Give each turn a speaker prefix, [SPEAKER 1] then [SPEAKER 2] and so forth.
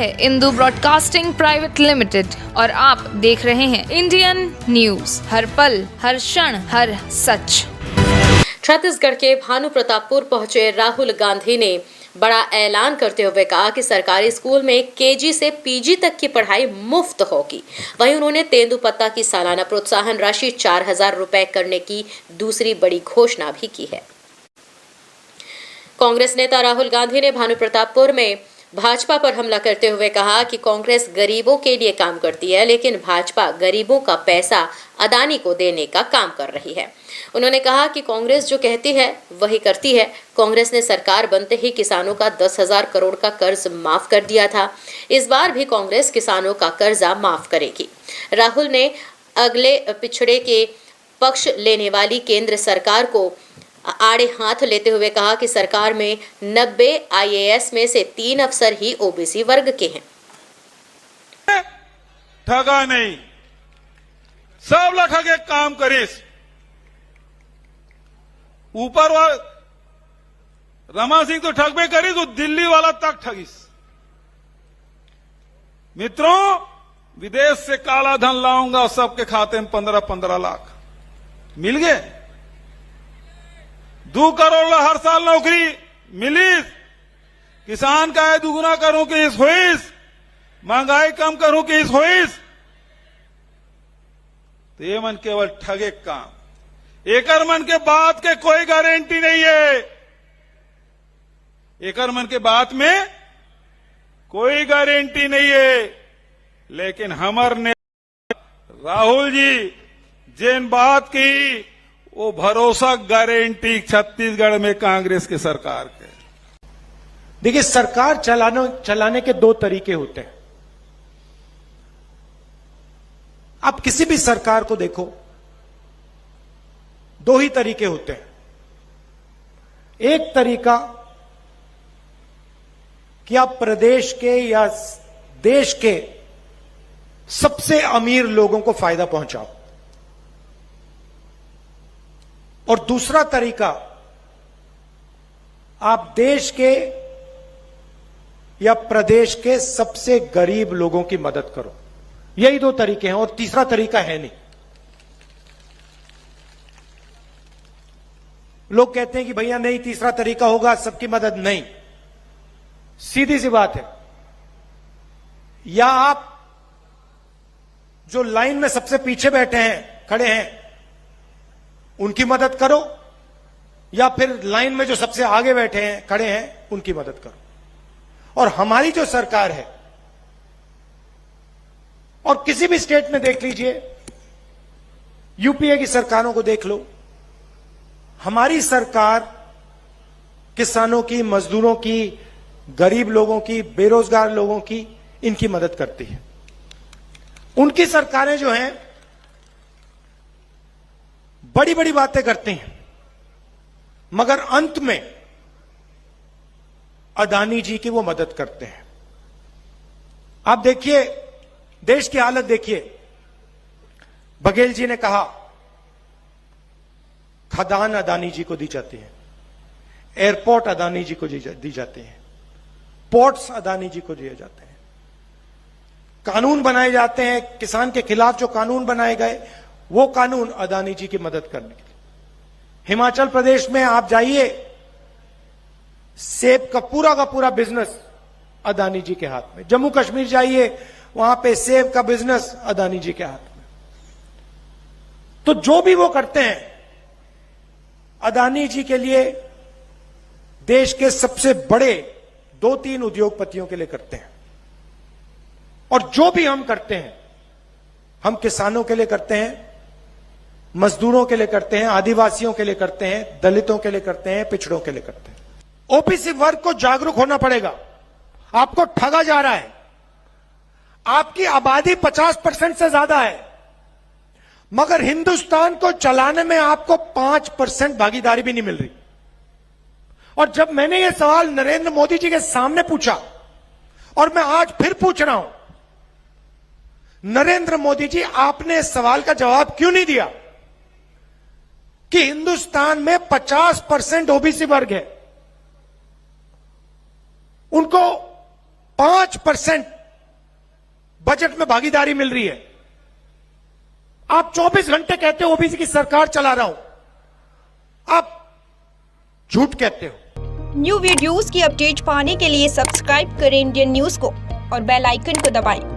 [SPEAKER 1] है Indu broadcasting private limited और आप देख रहे हैं इंडियन न्यूज, हर पल, हर क्षण, हर सच।
[SPEAKER 2] छत्तीसगढ़ के भानु प्रतापपुर पहुंचे राहुल गांधी ने बड़ा ऐलान करते हुए कहा कि सरकारी स्कूल में केजी से पीजी तक की पढ़ाई मुफ्त होगी। वहीं उन्होंने तेंदुपत्ता की सालाना प्रोत्साहन राशि 4,000 रुपए करने की दूसरी बड़ी घोषणा भी की है। कांग्रेस नेता राहुल गांधी ने भानु प्रतापपुर में भाजपा पर हमला करते हुए कहा कि कांग्रेस गरीबों के लिए काम करती है, लेकिन भाजपा गरीबों का पैसा अदानी को देने का काम कर रही है। उन्होंने कहा कि कांग्रेस जो कहती है वही करती है। कांग्रेस ने सरकार बनते ही किसानों का 10,000 करोड़ का कर्ज माफ कर दिया था। इस बार भी कांग्रेस किसानों का कर्जा माफ करेगी। राहुल ने अगले पिछड़े के पक्ष लेने वाली केंद्र सरकार को आड़े हाथ लेते हुए कहा कि सरकार में 90 IAS में से 3 अफसर ही ओबीसी वर्ग के हैं।
[SPEAKER 3] ठगा नहीं, सब ला ठगे काम करीस। ऊपर वाला रमा सिंह तो ठगबे करीस, वो दिल्ली वाला तक ठगीस। मित्रों, विदेश से काला धन लाऊंगा, सबके खाते में 15-15 लाख मिल गए। 2 करोड़ हर साल नौकरी मिली। किसान का है दुगुना करूं कि इस होइस, महंगाई कम करूं कि इस होइस। तो ये मन केवल ठगे काम। एकर मन के बात के कोई गारंटी नहीं है। एकर मन के बात में कोई गारंटी नहीं है। लेकिन हमर ने राहुल जी जिन बात की वो भरोसा गारंटी छत्तीसगढ़ में कांग्रेस की सरकार के।
[SPEAKER 4] देखिए, सरकार चलाने के 2 तरीके होते हैं। आप किसी भी सरकार को देखो, 2 ही तरीके होते हैं। एक तरीका कि आप प्रदेश के या देश के सबसे अमीर लोगों को फायदा पहुंचाओ, और दूसरा तरीका आप देश के या प्रदेश के सबसे गरीब लोगों की मदद करो। यही 2 तरीके हैं और तीसरा तरीका है नहीं। लोग कहते हैं कि भैया नहीं, तीसरा तरीका होगा सबकी मदद। नहीं, सीधी सी बात है। या आप जो लाइन में सबसे पीछे बैठे हैं, खड़े हैं, उनकी मदद करो, या फिर लाइन में जो सबसे आगे बैठे हैं, खड़े हैं, उनकी मदद करो। और हमारी जो सरकार है, और किसी भी स्टेट में देख लीजिए, यूपीए की सरकारों को देख लो, हमारी सरकार किसानों की, मजदूरों की, गरीब लोगों की, बेरोजगार लोगों की, इनकी मदद करती है। उनकी सरकारें जो हैं बड़ी बड़ी बातें करती हैं, मगर अंत में अदानी जी की वो मदद करते हैं। आप देखिए, देश की हालत देखिए। बघेल जी ने कहा खदान अदानी जी को दी जाती है, एयरपोर्ट अदानी जी को दी जाती है, पोर्ट्स अदानी जी को दिए जाते हैं, कानून बनाए जाते हैं। किसान के खिलाफ जो कानून बनाए गए, वो कानून अदानी जी की मदद करने के लिए। हिमाचल प्रदेश में आप जाइए, सेब का पूरा बिजनेस अदानी जी के हाथ में। जम्मू कश्मीर जाइए, वहां पे सेब का बिजनेस अदानी जी के हाथ में। तो जो भी वो करते हैं, अदानी जी के लिए, देश के सबसे बड़े 2-3 उद्योगपतियों के लिए करते हैं। और जो भी हम करते हैं, हम किसानों के लिए करते हैं, मजदूरों के लिए करते हैं, आदिवासियों के लिए करते हैं, दलितों के लिए करते हैं, पिछड़ों के लिए करते हैं। ओबीसी वर्ग को जागरूक होना पड़ेगा। आपको ठगा जा रहा है। आपकी आबादी 50% से ज्यादा है, मगर हिंदुस्तान को चलाने में आपको 5% भागीदारी भी नहीं मिल रही। और जब मैंने यह सवाल नरेंद्र मोदी जी के सामने पूछा, और मैं आज फिर पूछ रहा हूं, नरेंद्र मोदी जी, आपने इस सवाल का जवाब क्यों नहीं दिया कि हिंदुस्तान में 50% ओबीसी वर्ग है, उनको 5% बजट में भागीदारी मिल रही है। आप 24 घंटे कहते हो ओबीसी की सरकार चला रहा हूं, आप झूठ कहते हो।
[SPEAKER 5] न्यू वीडियोस की अपडेट पाने के लिए सब्सक्राइब करें इंडियन न्यूज को और बेल आइकन को दबाएं।